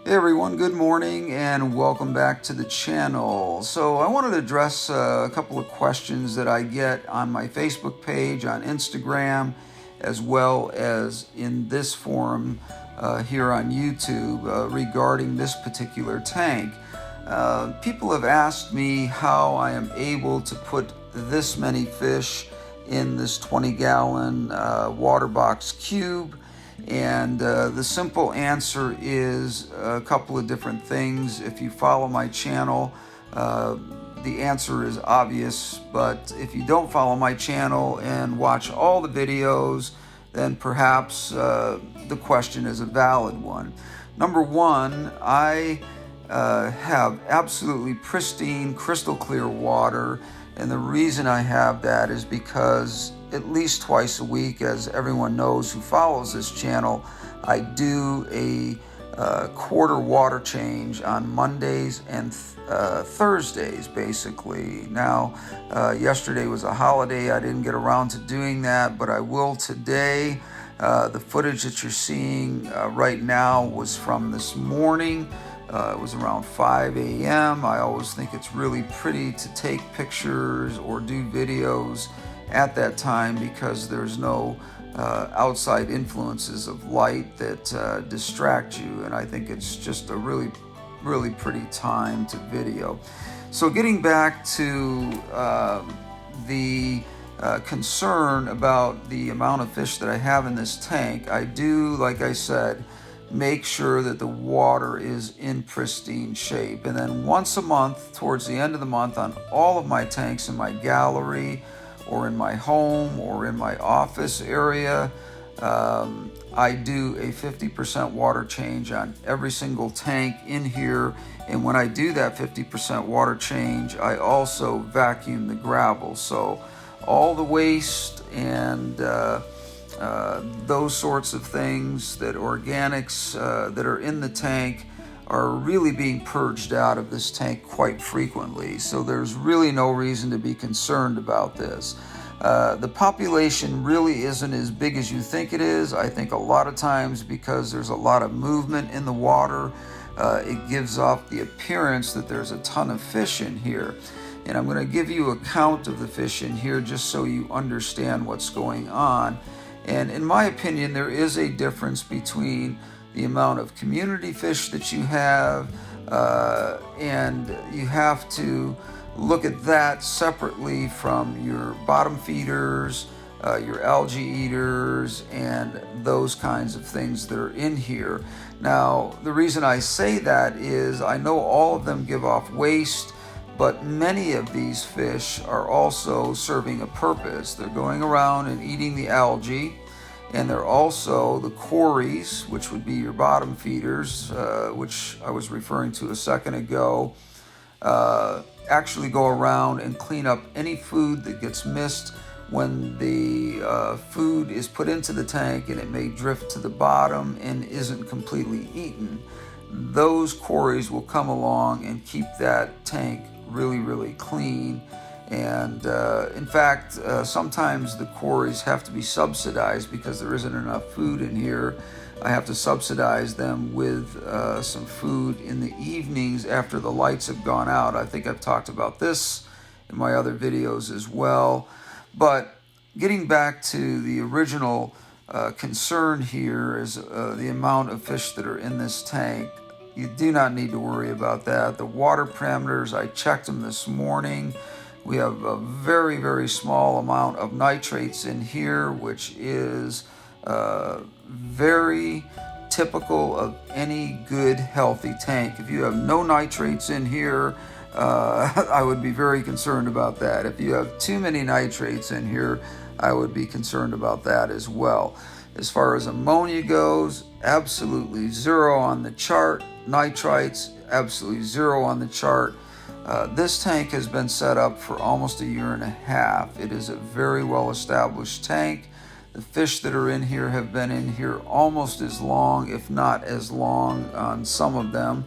Hey everyone, good morning and welcome back to the channel. So I wanted to address a couple of questions that I get on my Facebook page, on Instagram, as well as in this forum here on YouTube regarding this particular tank. People have asked me how I am able to put this many fish in this 20-gallon water box cube. And the simple answer is a couple of different things. If you follow my channel, the answer is obvious. But if you don't follow my channel and watch all the videos, then perhaps the question is a valid one. Number one, I have absolutely pristine, crystal clear water. And the reason I have that is because at least twice a week, as everyone knows who follows this channel, I do a quarter water change on Mondays and Thursdays, basically. Now, yesterday was a holiday. I didn't get around to doing that, but I will today. The footage that you're seeing right now was from this morning. It was around 5 a.m. I always think it's really pretty to take pictures or do videos at that time because there's no outside influences of light that distract you, and I think it's just a really pretty time to video. So getting back to the concern about the amount of fish that I have in this tank, I do, like I said, make sure that the water is in pristine shape. And then once a month, towards the end of the month, on all of my tanks in my gallery or in my home or in my office area, I do a 50% water change on every single tank in here. And when I do that 50% water change, I also vacuum the gravel. So all the waste and those sorts of things, that organics that are in the tank, are really being purged out of this tank quite frequently. So there's really no reason to be concerned about this. The population really isn't as big as you think it is. I think a lot of times because there's a lot of movement in the water, it gives off the appearance that there's a ton of fish in here. And I'm going to give you a count of the fish in here just so you understand what's going on. And in my opinion, there is a difference between the amount of community fish that you have, and you have to look at that separately from your bottom feeders, your algae eaters, and those kinds of things that are in here. Now, the reason I say that is I know all of them give off waste, but many of these fish are also serving a purpose. They're going around and eating the algae, and they're also the cories, which would be your bottom feeders, which I was referring to a second ago, actually go around and clean up any food that gets missed when the food is put into the tank and it may drift to the bottom and isn't completely eaten. Those cories will come along and keep that tank really clean. And in fact, sometimes the cories have to be subsidized because there isn't enough food in here. I have to subsidize them with some food in the evenings after the lights have gone out. I think I've talked about this in my other videos as well. But getting back to the original concern here is the amount of fish that are in this tank. You do not need to worry about that. The water parameters, I checked them this morning. We have a very small amount of nitrates in here, which is very typical of any good, healthy tank. If you have no nitrates in here, I would be very concerned about that. If you have too many nitrates in here, I would be concerned about that as well. As far as ammonia goes, absolutely zero on the chart. Nitrites, absolutely zero on the chart. This tank has been set up for almost a year and a half. It is a very well established tank. The fish that are in here have been in here almost as long, if not as long on some of them.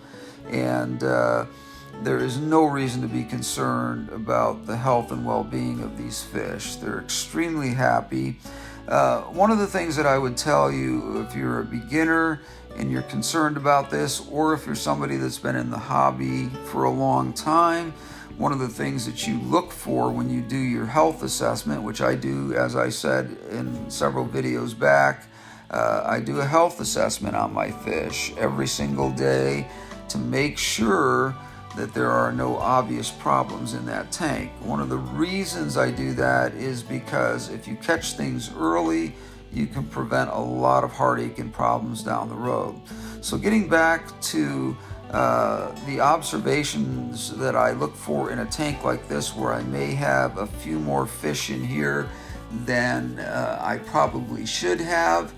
And there is no reason to be concerned about the health and well-being of these fish. They're extremely happy. One of the things that I would tell you, if you're a beginner and you're concerned about this, or if you're somebody that's been in the hobby for a long time, one of the things that you look for when you do your health assessment, which I do, as I said in several videos back, I do a health assessment on my fish every single day to make sure that there are no obvious problems in that tank. One of the reasons I do that is because if you catch things early, you can prevent a lot of heartache and problems down the road. So getting back to the observations that I look for in a tank like this, where I may have a few more fish in here than I probably should have,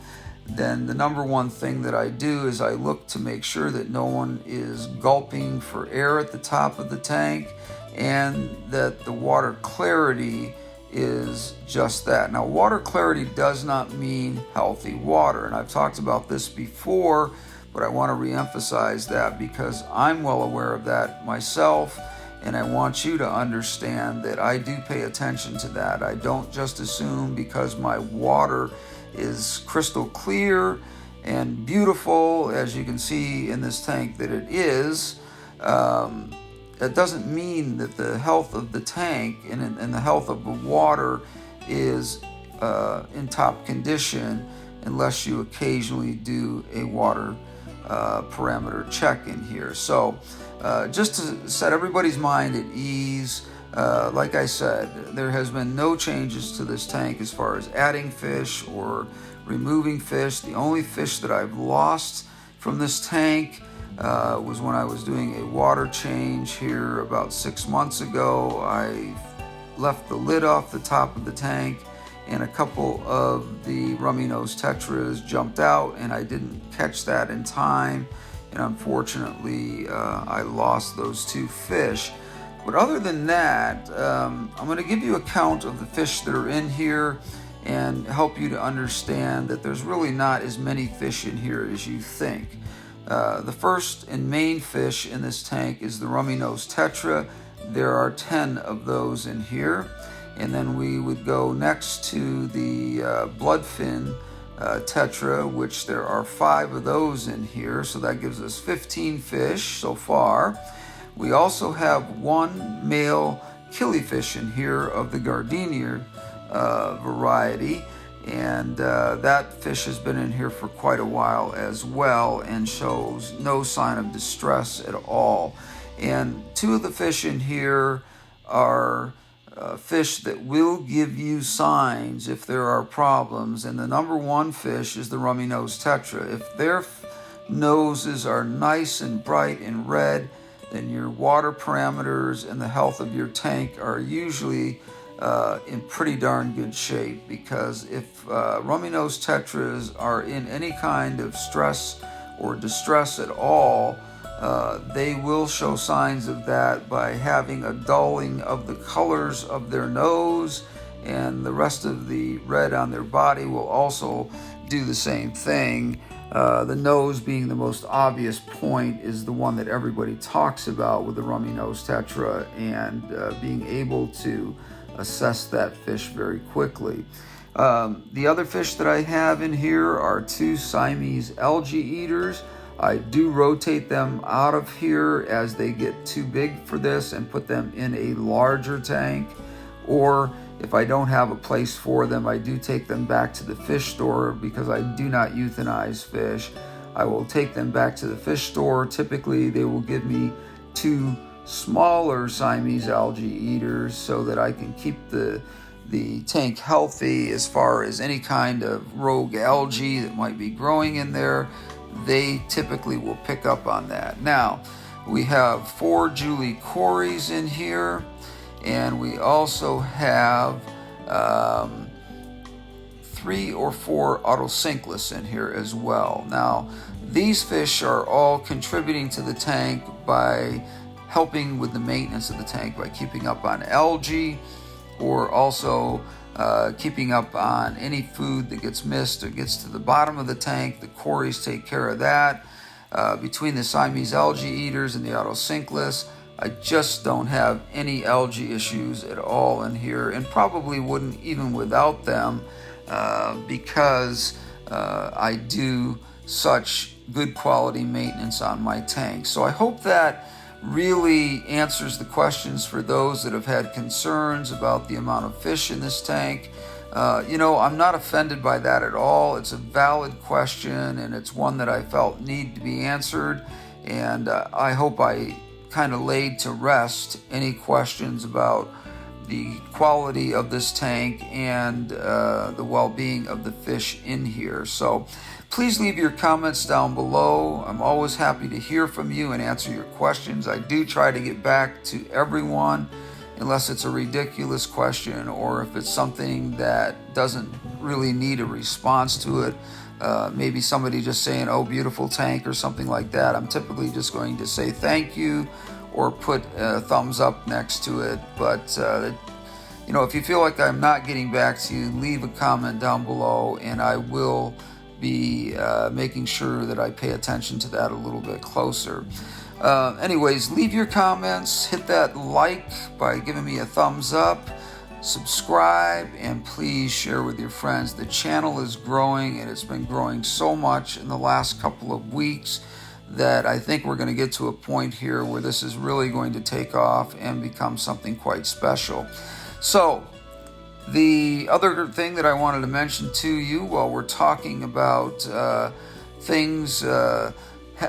then the number one thing that I do is I look to make sure that no one is gulping for air at the top of the tank, and that the water clarity is just that. Now, water clarity does not mean healthy water, and I've talked about this before, but I want to reemphasize that because I'm well aware of that myself, and I want you to understand that I do pay attention to that. I don't just assume because my water is crystal clear and beautiful, as you can see in this tank that it is. That doesn't mean that the health of the tank and the health of the water is in top condition unless you occasionally do a water parameter check in here. So just to set everybody's mind at ease, like I said, there has been no changes to this tank as far as adding fish or removing fish. The only fish that I've lost from this tank was when I was doing a water change here about 6 months ago. I left the lid off the top of the tank, and a couple of the rummy nose tetras jumped out, and I didn't catch that in time, and unfortunately I lost those 2 fish. But other than that, I'm going to give you a count of the fish that are in here and help you to understand that there's really not as many fish in here as you think. The first and main fish in this tank is the rummy nose tetra. There are 10 of those in here. And then we would go next to the bloodfin tetra, which there are 5 of those in here. So that gives us 15 fish so far. We also have 1 male killifish in here of the gardenia variety, and that fish has been in here for quite a while as well and shows no sign of distress at all. And 2 of the fish in here are fish that will give you signs if there are problems, and the number 1 fish is the rummy nose tetra. If their noses are nice and bright and red, then your water parameters and the health of your tank are usually in pretty darn good shape, because if rummy nose tetras are in any kind of stress or distress at all, they will show signs of that by having a dulling of the colors of their nose, and the rest of the red on their body will also do the same thing. The nose being the most obvious point is the one that everybody talks about with the rummy nose tetra, and being able to assess that fish very quickly. The other fish that I have in here are 2 Siamese algae eaters. I do rotate them out of here as they get too big for this and put them in a larger tank, or if I don't have a place for them, I do take them back to the fish store, because I do not euthanize fish. I will take them back to the fish store. Typically, they will give me 2 smaller Siamese algae eaters so that I can keep the tank healthy as far as any kind of rogue algae that might be growing in there. They typically will pick up on that. Now, we have 4 Julie Corys in here, and we also have 3 or 4 autosynclus in here as well. Now, these fish are all contributing to the tank by helping with the maintenance of the tank by keeping up on algae, or also keeping up on any food that gets missed or gets to the bottom of the tank. The Corys take care of that. Between the Siamese algae eaters and the autosynclus, I just don't have any algae issues at all in here, and probably wouldn't even without them. because I do such good quality maintenance on my tank. So I hope that really answers the questions for those that have had concerns about the amount of fish in this tank. I'm not offended by that at all. It's a valid question, and it's one that I felt need to be answered. And I hope I kind of laid to rest any questions about the quality of this tank and the well-being of the fish in here. So please leave your comments down below. I'm always happy to hear from you and answer your questions. I do try to get back to everyone, unless it's a ridiculous question or if it's something that doesn't really need a response to it. Maybe somebody just saying, "Oh, beautiful tank," or something like that. I'm typically just going to say thank you or put a thumbs up next to it. But if you feel like I'm not getting back to you, leave a comment down below, and I will be making sure that I pay attention to that a little bit closer. Anyways, leave your comments, hit that like by giving me a thumbs up, subscribe, and please share with your friends. The channel is growing, and it's been growing so much in the last couple of weeks that I think we're going to get to a point here where this is really going to take off and become something quite special. So the other thing that I wanted to mention to you while we're talking about things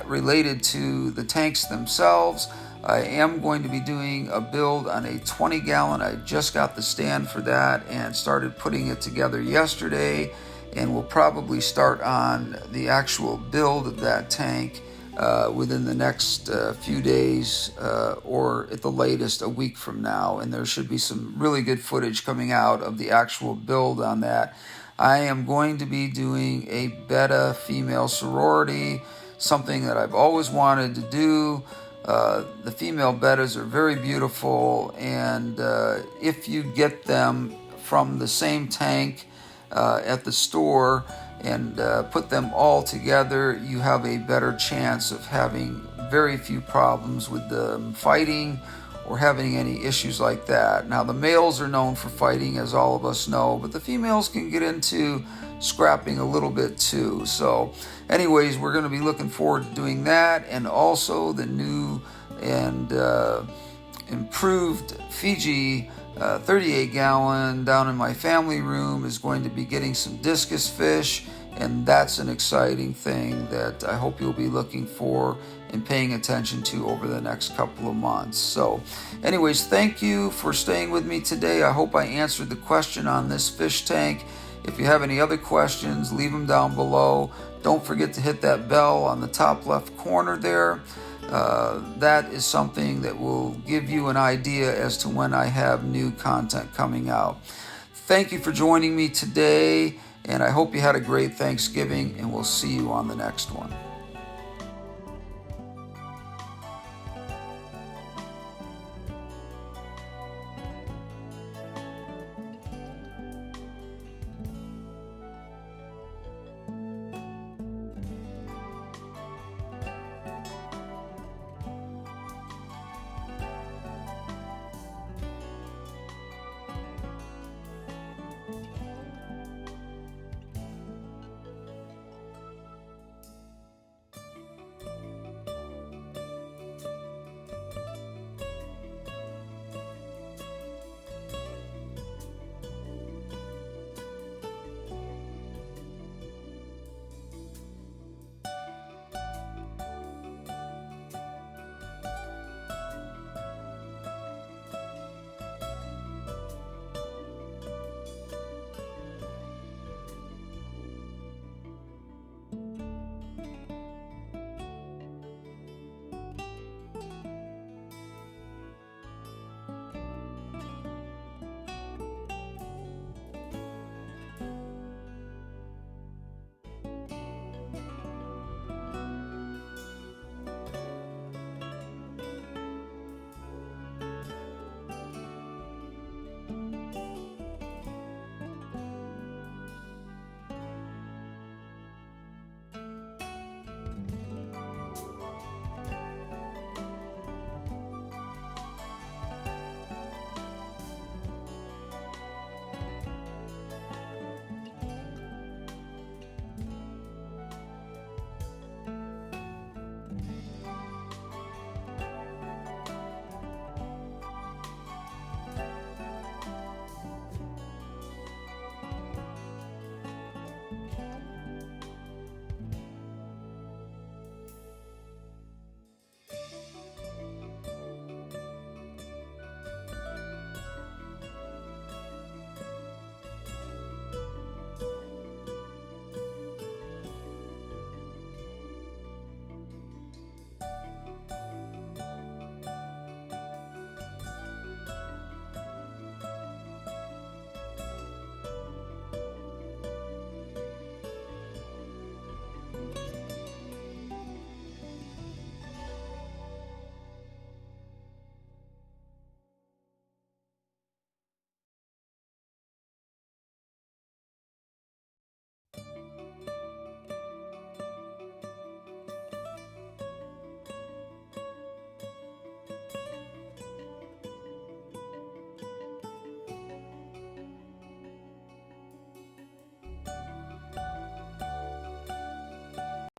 related to the tanks themselves, I am going to be doing a build on a 20-gallon. I just got the stand for that and started putting it together yesterday, and we'll probably start on the actual build of that tank within the next few days, or at the latest a week from now, and there should be some really good footage coming out of the actual build on that. I am going to be doing a betta female sorority, something that I've always wanted to do. The female bettas are very beautiful, and if you get them from the same tank at the store and put them all together, you have a better chance of having very few problems with them fighting or having any issues like that. Now, the males are known for fighting, as all of us know, but the females can get into scrapping a little bit too. So anyways, we're going to be looking forward to doing that, and also the new and improved Fiji 38-gallon down in my family room is going to be getting some discus fish, and that's an exciting thing that I hope you'll be looking for and paying attention to over the next couple of months. So anyways, thank you for staying with me today. I hope I answered the question on this fish tank. If you have any other questions, leave them down below. Don't forget to hit that bell on the top left corner there. That is something that will give you an idea as to when I have new content coming out. Thank you for joining me today, and I hope you had a great Thanksgiving, and we'll see you on the next one.